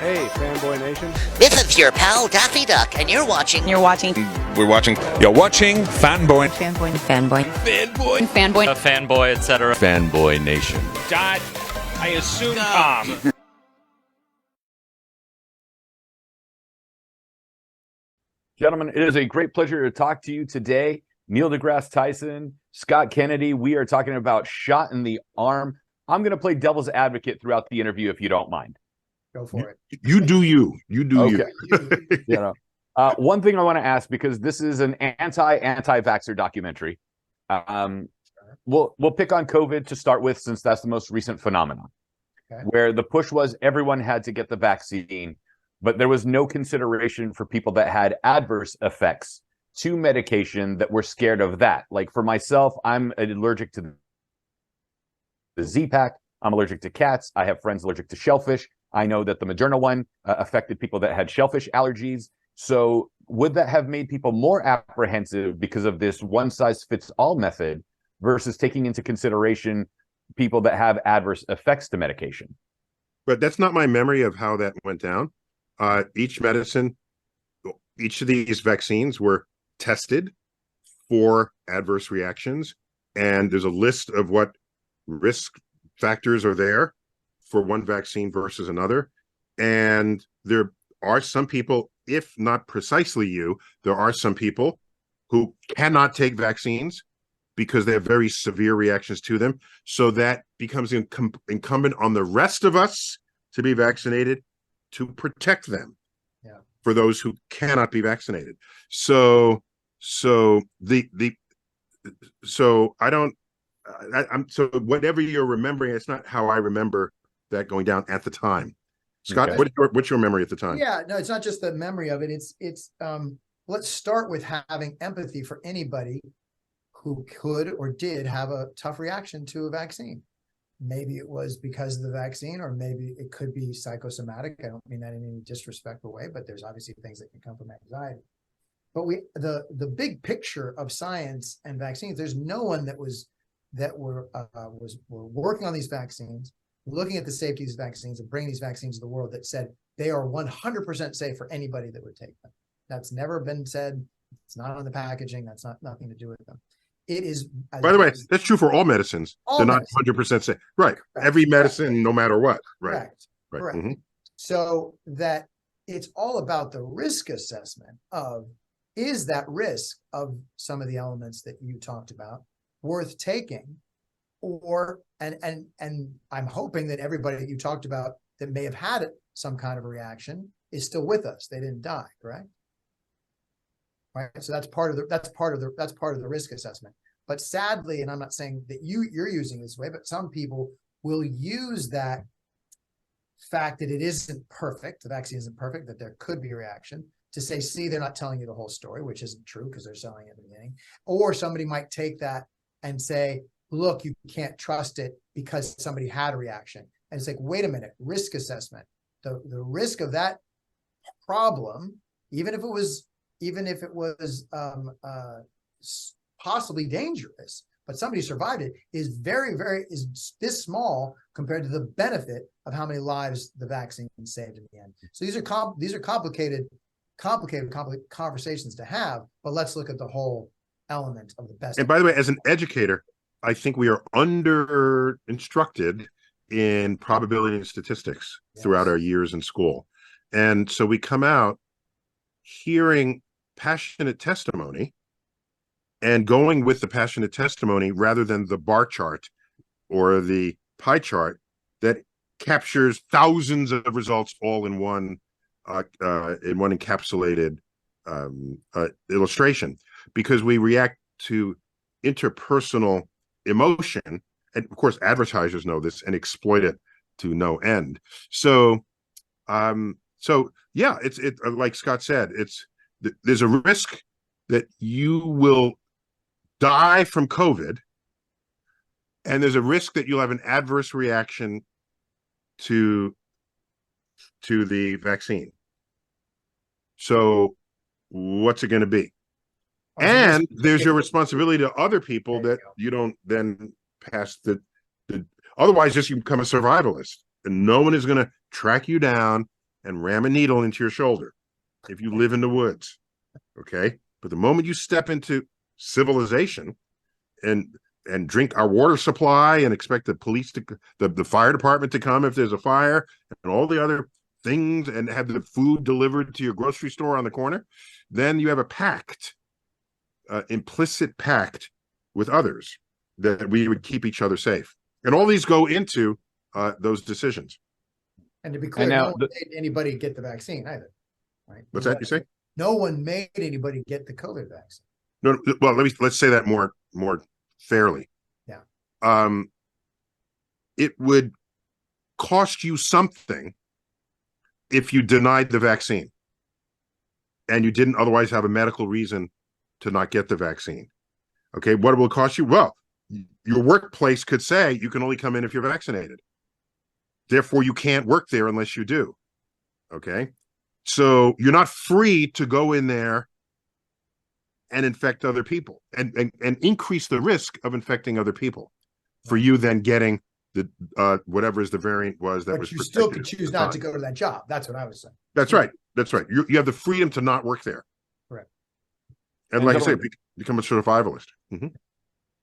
Hey, FanboyNation. This is your pal Daffy Duck, and you're watching. We're watching Fanboy. Fanboy, etc. FanboyNation. Dot, I assume Tom. Gentlemen, it is a great pleasure to talk to you today. Neil deGrasse Tyson, Scott Kennedy. We are talking about shot in the arm. I'm going to play devil's advocate throughout the interview, if you don't mind. Go for it. You do you. You do Okay. you. One thing I want to ask, because this is an anti-vaxxer documentary. We'll pick on COVID to start with, since that's the most recent phenomenon, where the push was everyone had to get the vaccine, but there was no consideration for people that had adverse effects to medication that were scared of that. Like for myself, I'm allergic to the Z-Pack. I'm allergic to cats. I have friends allergic to shellfish. I know that the Moderna one affected people that had shellfish allergies. So would that have made people more apprehensive because of this one-size-fits-all method versus taking into consideration people that have adverse effects to medication? But that's not my memory of how that went down. Each of these vaccines were tested for adverse reactions, and there's a list of what risk factors are there for one vaccine versus another. And there are some people, if not precisely you, there are some people who cannot take vaccines because they have very severe reactions to them. So that becomes incumbent on the rest of us to be vaccinated to protect them for those who cannot be vaccinated. So whatever you're remembering, it's not how I remember that going down at the time. Scott, okay. What's your memory at the time? Yeah, no, it's not just the memory of it. It's let's start with having empathy for anybody who could or did have a tough reaction to a vaccine. Maybe it was because of the vaccine, or maybe it could be psychosomatic. I don't mean that in any disrespectful way, but there's obviously things that can come from anxiety. But the big picture of science and vaccines, there's no one that was working on these vaccines, looking at the safety of these vaccines and bringing these vaccines to the world, that said they are 100% safe for anybody that would take them. That's never been said. It's not on the packaging. That's nothing to do with them. It is. By the way, that's true for all medicines. They're not 100% safe. Right. Correct. Every medicine, no matter what. Right. Correct. Right. Correct. Mm-hmm. So that it's all about the risk assessment of, is that risk of some of the elements that you talked about worth taking? Or, and I'm hoping that everybody that you talked about that may have had some kind of a reaction is still with us. They didn't die, correct? Right. So that's part of the risk assessment. But sadly, and I'm not saying that you're using this way, but some people will use that fact that it isn't perfect, the vaccine isn't perfect, that there could be a reaction, to say, see, they're not telling you the whole story, which isn't true because they're selling it at the beginning. Or somebody might take that and say, look, you can't trust it because somebody had a reaction. And it's like, wait a minute, risk assessment. The risk of that problem, even if it was possibly dangerous, but somebody survived it, is is this small compared to the benefit of how many lives the vaccine saved in the end. So these are complicated conversations to have, but let's look at the whole element of the best. And by the way, as an educator, I think we are under instructed in probability and statistics throughout our years in school. And so we come out hearing passionate testimony and going with the passionate testimony rather than the bar chart or the pie chart that captures thousands of results all in one encapsulated illustration, because we react to interpersonal emotion, and of course advertisers know this and exploit it to no end. So yeah, it's like Scott said, there's a risk that you will die from COVID, and there's a risk that you'll have an adverse reaction to the vaccine. So what's it going to be? And there's your responsibility to other people that you don't then pass otherwise just you become a survivalist, and no one is going to track you down and ram a needle into your shoulder if you live in the woods. Okay. But the moment you step into civilization and drink our water supply and expect the police to the fire department to come if there's a fire and all the other things and have the food delivered to your grocery store on the corner, then you have a pact, implicit pact with others that we would keep each other safe. And all these go into those decisions. And to be clear, no one made anybody get the vaccine either. Right? What's that you say? No one made anybody get the COVID vaccine. No, well, let's say that more fairly. Yeah. It would cost you something if you denied the vaccine and you didn't otherwise have a medical reason to not get the vaccine. Okay, what will it cost you? Well, your workplace could say you can only come in if you're vaccinated. Therefore, you can't work there unless you do. Okay, so you're not free to go in there and infect other people and increase the risk of infecting other people for you then getting the whatever is the variant was that but was you still could choose not to go to that job. That's what I was saying. That's right. That's right. You have the freedom to not work there. Correct. And like I say, become a survivalist. Mm-hmm.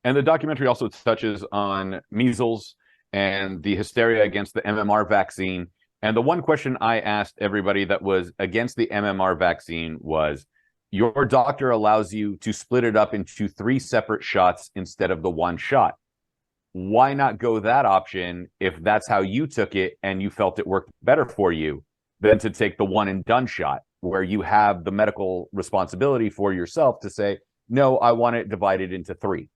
And the documentary also touches on measles and the hysteria against the MMR vaccine. And the one question I asked everybody that was against the MMR vaccine was, your doctor allows you to split it up into 3 separate shots instead of the 1 shot. Why not go that option if that's how you took it and you felt it worked better for you than to take the one and done shot where you have the medical responsibility for yourself to say, no, I want it divided into 3.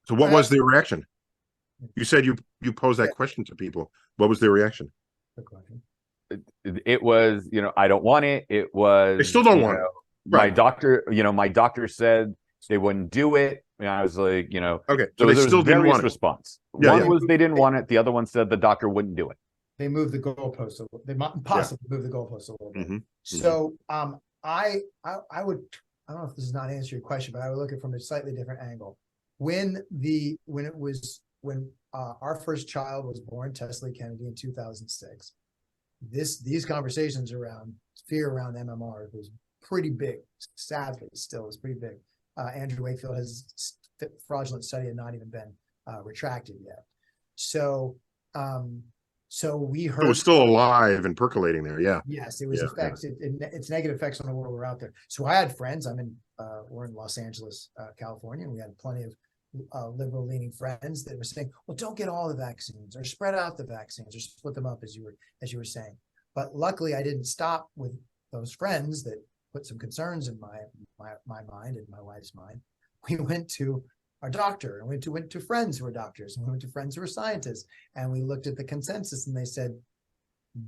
So what was their reaction? You said you posed that question to people. What was their reaction? Good question. It was, I don't want it. It was, they still don't want it. Right. My doctor said they wouldn't do it. And I was like, okay. So they there still was didn't various want it. response. Yeah, one was they didn't want it. The other one said the doctor wouldn't do it. They moved the goalposts. They might possibly move the goalposts a little bit. Mm-hmm. So I would, I don't know if this is not answering your question, but I would look at it from a slightly different angle. When our first child was born, Tesla Kennedy, in 2006, these conversations around fear around MMR was pretty big. Sadly, still is pretty big. Andrew Wakefield, his fraudulent study had not even been retracted yet. So we heard it was still alive and percolating there. Yeah. Yes, it was effects. It's negative effects on the world were out there. So I had friends. We're in Los Angeles, California, and we had plenty of liberal-leaning friends that were saying, "Well, don't get all the vaccines, or spread out the vaccines, or split them up," as you were saying. But luckily, I didn't stop with those friends that put some concerns in my mind and my wife's mind. We went to our doctor, and went to friends who were doctors, and we went to friends who were scientists, and we looked at the consensus, and they said,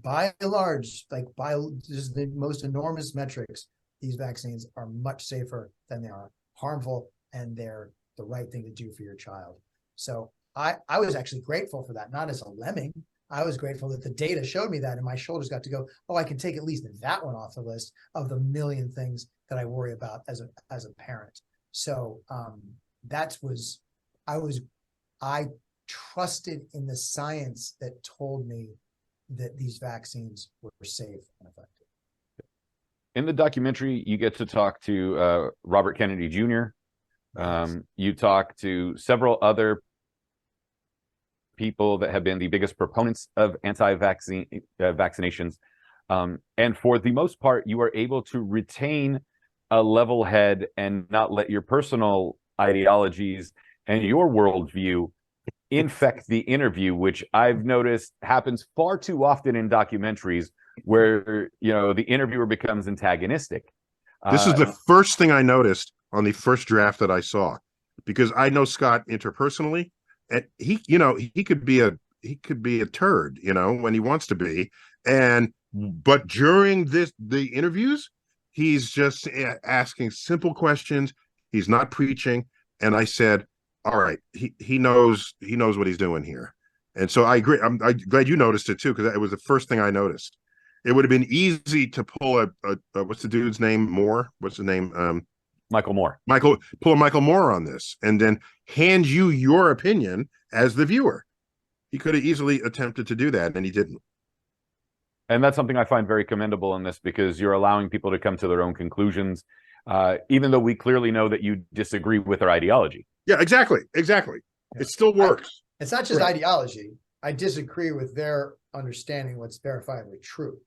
by and large, by just the most enormous metrics, these vaccines are much safer than they are harmful, and they're the right thing to do for your child. So I was actually grateful for that, not as a lemming. I was grateful that the data showed me that, and my shoulders got to go, oh, I can take at least that one off the list of the million things that I worry about as a parent. So I trusted in the science that told me that these vaccines were safe and effective. In the documentary, you get to talk to Robert Kennedy Jr. You talk to several other people that have been the biggest proponents of anti-vaccine vaccinations. And for the most part, you are able to retain a level head and not let your personal ideologies and your worldview infect the interview, which I've noticed happens far too often in documentaries where, the interviewer becomes antagonistic. This is the first thing I noticed on the first draft that I saw, because I know Scott interpersonally, and he could be a turd, when he wants to be. But during the interviews, he's just asking simple questions. He's not preaching. And I said, all right, he knows what he's doing here. And so I agree. I'm glad you noticed it too, because it was the first thing I noticed. It would have been easy to pull a what's the dude's name? Moore? What's the name? Michael Moore. Pull a Michael Moore on this, and then hand you your opinion as the viewer. He could have easily attempted to do that, and he didn't. And that's something I find very commendable in this, because you're allowing people to come to their own conclusions, even though we clearly know that you disagree with their ideology. Yeah, exactly. Exactly. Yeah. It still works. It's not just Right. ideology. I disagree with their understanding what's verifiably true.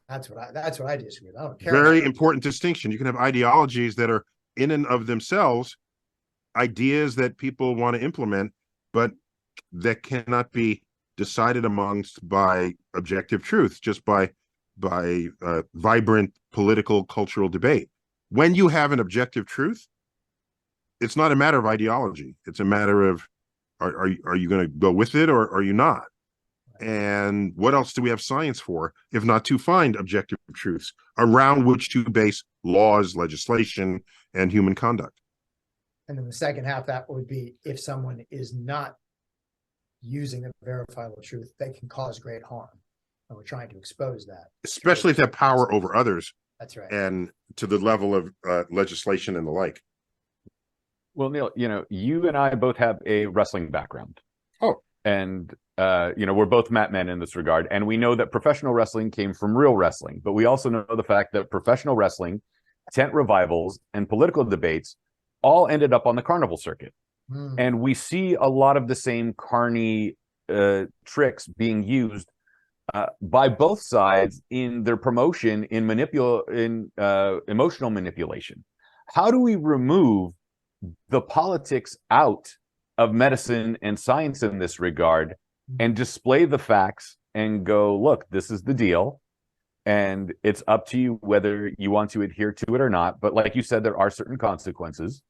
That's what I disagree with. I don't care. Very important distinction. You can have ideologies that are in and of themselves ideas that people want to implement, but that cannot be decided amongst by objective truth, just by vibrant political cultural debate. When you have an objective truth, it's not a matter of ideology. It's a matter of are you going to go with it, or are you not? And what else do we have science for if not to find objective truths around which to base laws, legislation, and human conduct? And then the second half, that would be if someone is not using a verifiable truth, they can cause great harm. And we're trying to expose that. Especially if they have power over others. That's right. And to the level of legislation and the like. Well, Neil, you and I both have a wrestling background. Oh. And, we're both mat men in this regard. And we know that professional wrestling came from real wrestling. But we also know the fact that professional wrestling, tent revivals, and political debates all ended up on the carnival circuit. And we see a lot of the same carny tricks being used by both sides in their promotion in emotional manipulation. How do we remove the politics out of medicine and science in this regard and display the facts and go, look, this is the deal, and it's up to you whether you want to adhere to it or not. But like you said, there are certain consequences,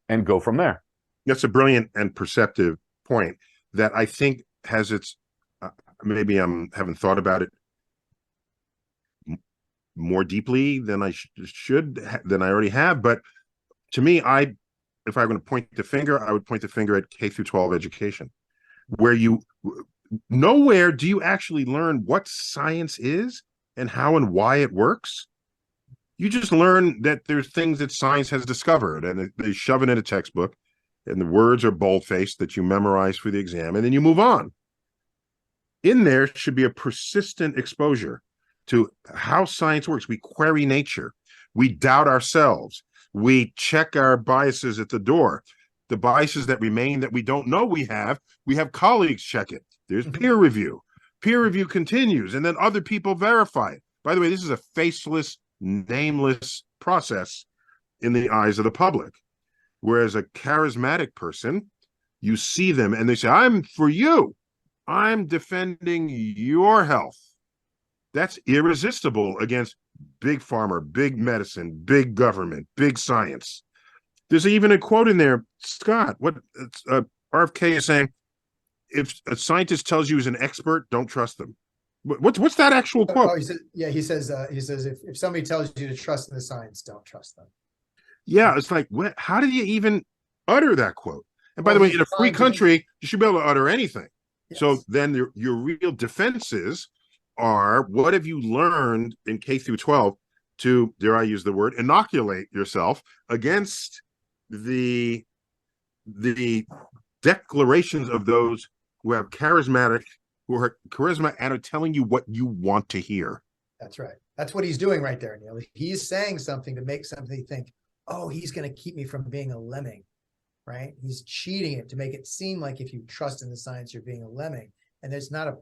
and go from there. That's a brilliant and perceptive point that I think has its, maybe I haven't thought about it more deeply than I than I already have. But to me, if I'm going to point the finger, I would point the finger at K through 12 education, where nowhere do you actually learn what science is and how and why it works. You just learn that there's things that science has discovered, and they shove it in a textbook, and the words are bold-faced that you memorize for the exam, and then you move on. In there should be a persistent exposure to how science works. We query nature. We doubt ourselves. We check our biases at the door. The biases that remain that we don't know we have colleagues check it. There's peer review. Peer review continues, and then other people verify it. By the way, this is a faceless, nameless process in the eyes of the public. Whereas a charismatic person, you see them and they say, I'm for you. I'm defending your health. That's irresistible against big pharma, big medicine, big government, big science. There's even a quote in there, Scott, what RFK is saying, if a scientist tells you he's an expert, don't trust them. What's that actual quote? Oh, he says if somebody tells you to trust in the science, don't trust them. Yeah, it's like, how did you even utter that quote? And by the way, in a free country, you should be able to utter anything. Yes. So then your real defenses are, what have you learned in K through 12 to, dare I use the word, inoculate yourself against the declarations of those who have charisma and are telling you what you want to hear. That's right. That's what he's doing right there, Neil. He's saying something to make somebody think, oh, he's going to keep me from being a lemming, right? He's cheating it to make it seem like if you trust in the science, you're being a lemming. And there's not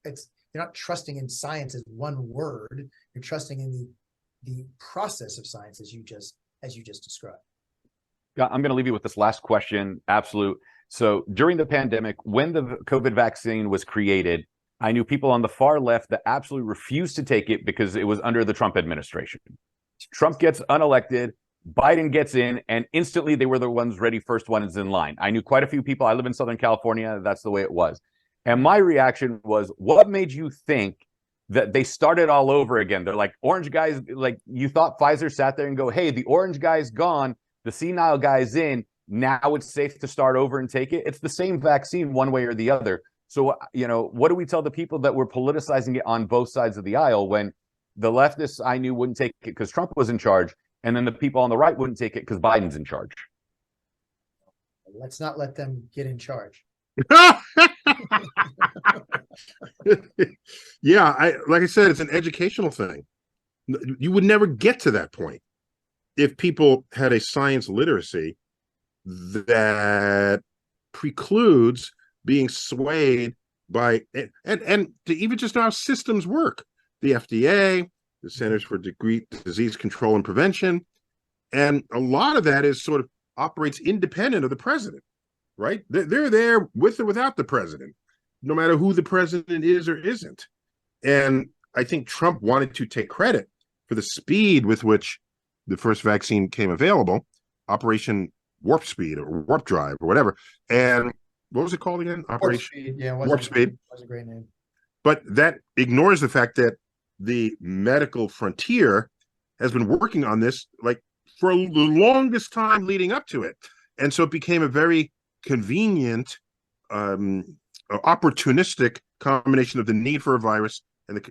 you're not trusting in science as one word. You're trusting in the process of science as you just described. Yeah, I'm going to leave you with this last question. Absolute. So during the pandemic, when the COVID vaccine was created, I knew people on the far left that absolutely refused to take it because it was under the Trump administration. Trump gets unelected, Biden gets in, and instantly they were the first ones in line. I knew quite a few people. I live in Southern California. That's the way it was. And my reaction was, what made you think that they started all over again? They're like, orange guys, like you thought Pfizer sat there and go, hey, the orange guy's gone, the senile guy's in, now it's safe to start over and take it. It's the same vaccine one way or the other. So, what do we tell the people that we're politicizing it on both sides of the aisle when the leftists I knew wouldn't take it because Trump was in charge, and then the people on the right wouldn't take it because Biden's in charge? Let's not let them get in charge. Yeah, like I said, it's an educational thing. You would never get to that point if people had a science literacy that precludes being swayed by and to even just know how systems work. The FDA, the Centers for Disease Control and Prevention, and a lot of that is sort of operates independent of the president, right? They're there with or without the president, no matter who the president is or isn't. And I think Trump wanted to take credit for the speed with which the first vaccine came available, Operation Warp Speed or Warp Drive or whatever. And what was it called again? Operation Warp Speed. Yeah, Warp Speed. Was a great name. But that ignores the fact that the medical frontier has been working on this like for the longest time leading up to it. And so it became a very convenient, opportunistic combination of the need for a virus and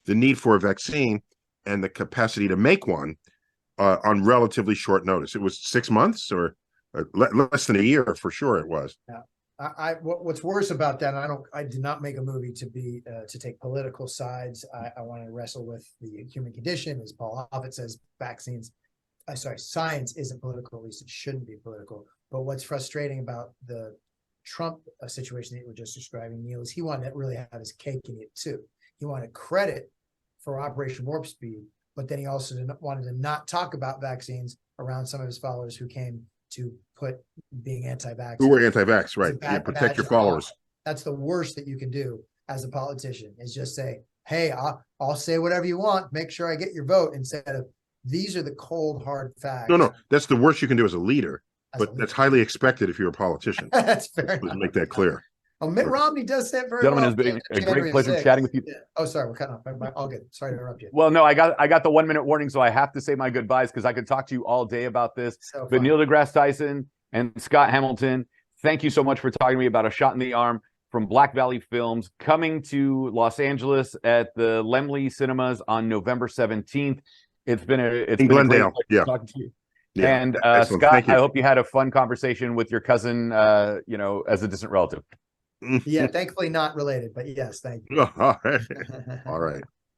the need for a vaccine and the capacity to make one on relatively short notice. It was 6 months or less than a year for sure. It was. Yeah. What's worse about that? I did not make a movie to take political sides. I want to wrestle with the human condition, as Paul Hoffit says. Science isn't political. At least it shouldn't be political. But what's frustrating about the Trump situation that you were just describing, Neil, is he wanted to really have his cake and eat it too. He wanted credit for Operation Warp Speed, but then he also wanted to not talk about vaccines around some of his followers who came to put being anti-vax. Who were anti-vax, right? Yeah, protect your followers. That's the worst that you can do as a politician, is just say, hey, I'll say whatever you want, make sure I get your vote, instead of these are the cold, hard facts. No, that's the worst you can do as a leader, but that's highly expected if you're a politician. That's fair. Let's make that clear. Oh, Mitt Romney does that very Gentlemen, well. it's been a great pleasure chatting with you. Yeah. Oh, sorry, we're cutting off. All good. Sorry to interrupt you. Well, no, I got the 1 minute warning, so I have to say my goodbyes because I could talk to you all day about this. So but Neil deGrasse Tyson and Scott Hamilton, thank you so much for talking to me about A Shot in the Arm from Black Valley Films, coming to Los Angeles at the Laemmle Cinemas on November 17th. It's been a Glendale. Yeah. Talking to you. Yeah. And Excellent. Scott, I hope you had a fun conversation with your cousin, as a distant relative. Yeah, thankfully not related, but yes, thank you. All right. All right.